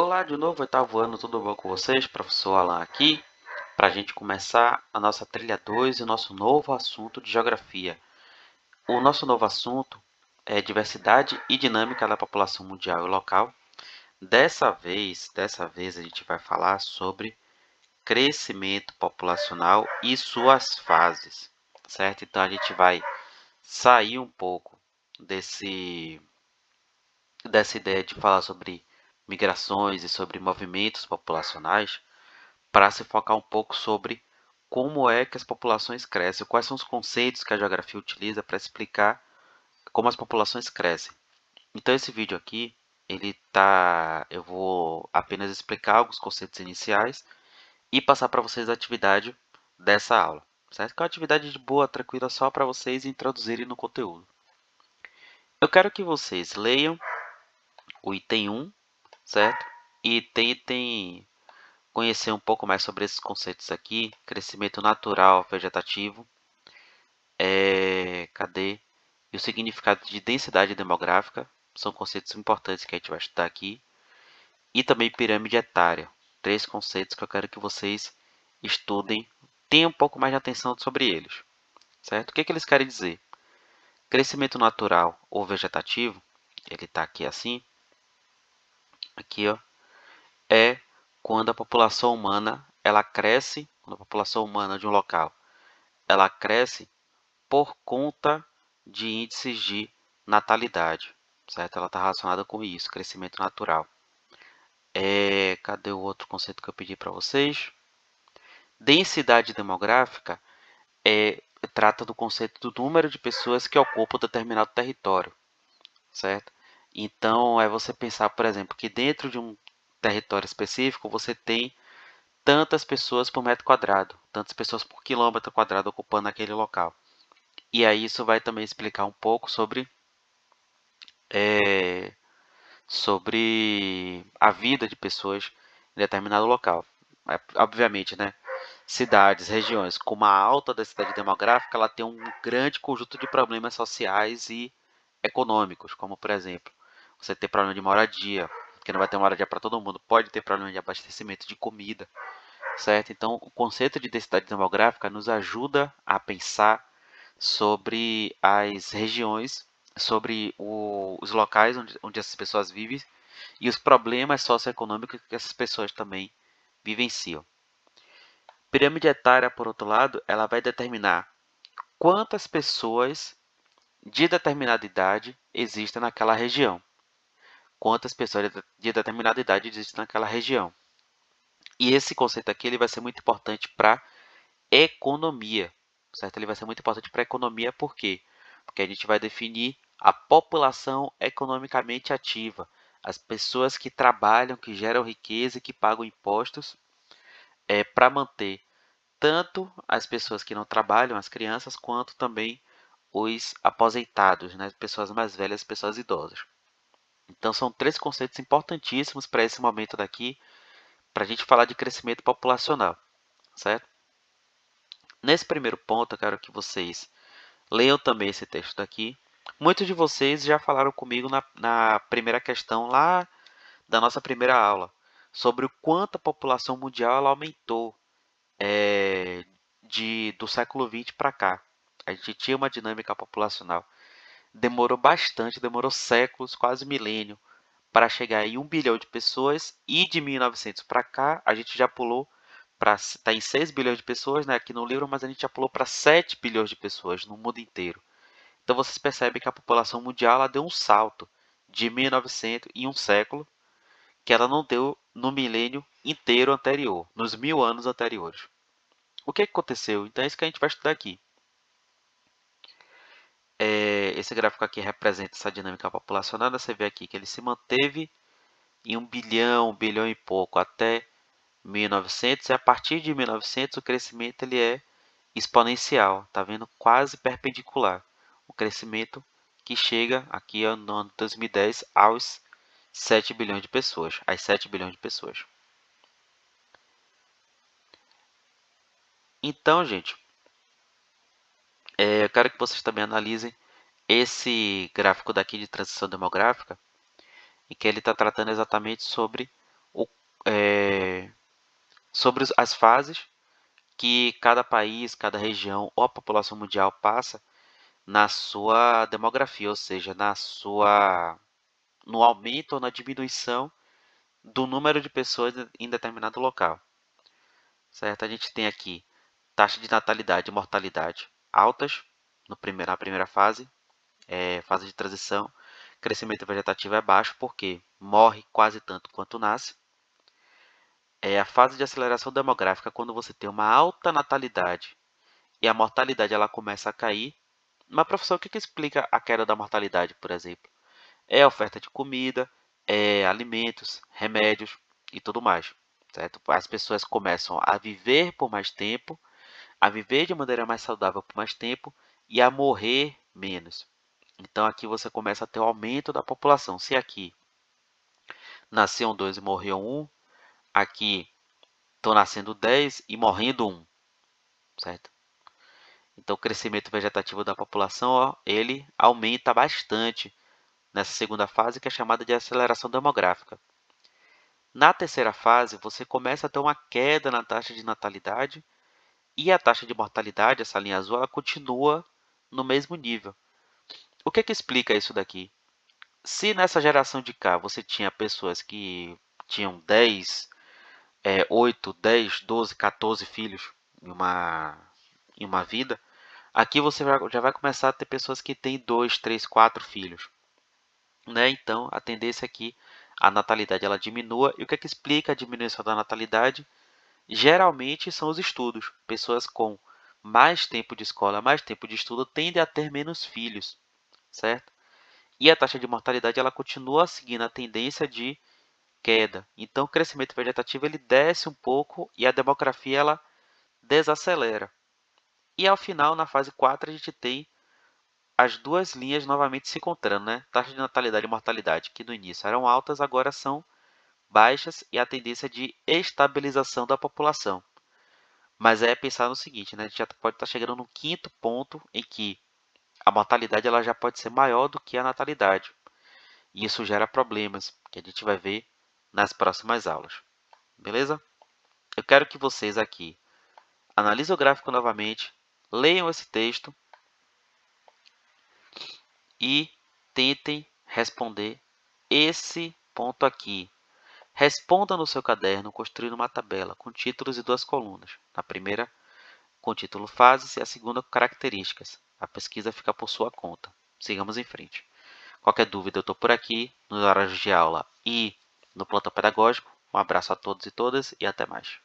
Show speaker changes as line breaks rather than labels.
Olá de novo, oitavo ano, tudo bom com vocês? Professor Alan aqui, para a gente começar a nossa trilha 2 e o nosso novo assunto de geografia. O nosso novo assunto é diversidade e dinâmica da população mundial e local. Dessa vez a gente vai falar sobre crescimento populacional e suas fases, certo? Então a gente vai sair um pouco dessa ideia de falar sobre migrações e sobre movimentos populacionais para se focar um pouco sobre como é que as populações crescem, quais são os conceitos que a geografia utiliza para explicar como as populações crescem. Então esse vídeo aqui, eu vou apenas explicar alguns conceitos iniciais e passar para vocês a atividade dessa aula, certo? Que é uma atividade de boa, tranquila, só para vocês introduzirem no conteúdo. Eu quero que vocês leiam o item 1, certo? E tentem conhecer um pouco mais sobre esses conceitos aqui: crescimento natural vegetativo, cadê? E o significado de densidade demográfica, são conceitos importantes que a gente vai estudar aqui. E também pirâmide etária, três conceitos que eu quero que vocês estudem, tenham um pouco mais de atenção sobre eles, certo? O que eles querem dizer? Crescimento natural ou vegetativo, ele está aqui assim, aqui ó, é quando a população humana ela cresce, quando a população humana de um local ela cresce por conta de índices de natalidade, certo? Ela está relacionada com isso, crescimento natural. Cadê o outro conceito que eu pedi para vocês? Densidade demográfica trata do conceito do número de pessoas que ocupam determinado território, certo? Então, é você pensar, por exemplo, que dentro de um território específico você tem tantas pessoas por metro quadrado, tantas pessoas por quilômetro quadrado ocupando aquele local. E aí isso vai também explicar um pouco sobre a vida de pessoas em determinado local. Obviamente, né? Cidades, regiões com uma alta densidade demográfica, ela tem um grande conjunto de problemas sociais e econômicos, como por exemplo, você ter problema de moradia, porque não vai ter moradia para todo mundo, pode ter problema de abastecimento de comida, certo? Então, o conceito de densidade demográfica nos ajuda a pensar sobre as regiões, sobre os locais onde essas pessoas vivem e os problemas socioeconômicos que essas pessoas também vivenciam. Pirâmide etária, por outro lado, ela vai determinar quantas pessoas de determinada idade existem naquela região. Quantas pessoas de determinada idade existem naquela região. E esse conceito aqui ele vai ser muito importante para economia, certo? Ele vai ser muito importante para a economia, por quê? Porque a gente vai definir a população economicamente ativa, as pessoas que trabalham, que geram riqueza e que pagam impostos para manter tanto as pessoas que não trabalham, as crianças, quanto também os aposentados, né? Pessoas mais velhas, pessoas idosas. Então são três conceitos importantíssimos para esse momento daqui, para a gente falar de crescimento populacional, certo? Nesse primeiro ponto, eu quero que vocês leiam também esse texto daqui. Muitos de vocês já falaram comigo na primeira questão lá da nossa primeira aula, sobre o quanto a população mundial ela aumentou do século XX para cá. A gente tinha uma dinâmica populacional. Demorou bastante, demorou séculos, quase milênio, para chegar em 1 bilhão de pessoas, e de 1900 para cá a gente já pulou para tá em 6 bilhões de pessoas, né, aqui no livro, mas a gente já pulou para 7 bilhões de pessoas no mundo inteiro. Então vocês percebem que a população mundial ela deu um salto de 1900 em um século que ela não deu no milênio inteiro anterior, nos 1000 anos anteriores. O que aconteceu? Então é isso que a gente vai estudar aqui. Esse gráfico aqui representa essa dinâmica populacional. Você vê aqui que ele se manteve em 1 bilhão e pouco até 1900, e a partir de 1900 o crescimento ele é exponencial, tá vendo? Quase perpendicular. O crescimento que chega aqui no ano 2010 aos 7 bilhões de pessoas, às 7 bilhões de pessoas. Então, gente, eu quero que vocês também analisem esse gráfico daqui de transição demográfica, em que ele está tratando exatamente sobre sobre as fases que cada país, cada região ou a população mundial passa na sua demografia, ou seja, no aumento ou na diminuição do número de pessoas em determinado local, certo? A gente tem aqui taxa de natalidade e mortalidade altas na primeira fase, fase de transição. Crescimento vegetativo é baixo porque morre quase tanto quanto nasce. É a fase de aceleração demográfica, quando você tem uma alta natalidade e a mortalidade ela começa a cair. Mas, professor, o que explica a queda da mortalidade, por exemplo? É a oferta de comida, alimentos, remédios e tudo mais, certo? As pessoas começam a viver por mais tempo, a viver de maneira mais saudável por mais tempo e a morrer menos. Então aqui você começa a ter o aumento da população. Se aqui nasciam 2 e morriam um, aqui estão nascendo 10 e morrendo um, certo? Então o crescimento vegetativo da população, ó, ele aumenta bastante nessa segunda fase, que é chamada de aceleração demográfica. Na terceira fase, você começa a ter uma queda na taxa de natalidade e a taxa de mortalidade, essa linha azul, ela continua no mesmo nível. O que explica isso daqui? Se nessa geração de cá você tinha pessoas que tinham 10, 8, 10, 12, 14 filhos em uma vida, aqui você já vai começar a ter pessoas que têm 2, 3, 4 filhos, né? Então, a tendência é que a natalidade ela diminua. E o que explica a diminuição da natalidade? Geralmente são os estudos. Pessoas com mais tempo de escola, mais tempo de estudo, tendem a ter menos filhos, certo? E a taxa de mortalidade ela continua seguindo a tendência de queda. Então, o crescimento vegetativo ele desce um pouco e a demografia ela desacelera. E ao final, na fase 4 a gente tem as duas linhas novamente se encontrando, né? Taxa de natalidade e mortalidade, que no início eram altas, agora são baixas e a tendência de estabilização da população. Mas é pensar no seguinte, né? A gente já pode estar chegando no quinto ponto em que a mortalidade ela já pode ser maior do que a natalidade. E isso gera problemas, que a gente vai ver nas próximas aulas. Beleza? Eu quero que vocês aqui analisem o gráfico novamente, leiam esse texto e tentem responder esse ponto aqui. Responda no seu caderno construindo uma tabela com títulos e duas colunas. Na primeira, com o título Fases e a segunda, características. A pesquisa fica por sua conta. Sigamos em frente. Qualquer dúvida, eu estou por aqui, nos horários de aula e no plantão pedagógico. Um abraço a todos e todas e até mais.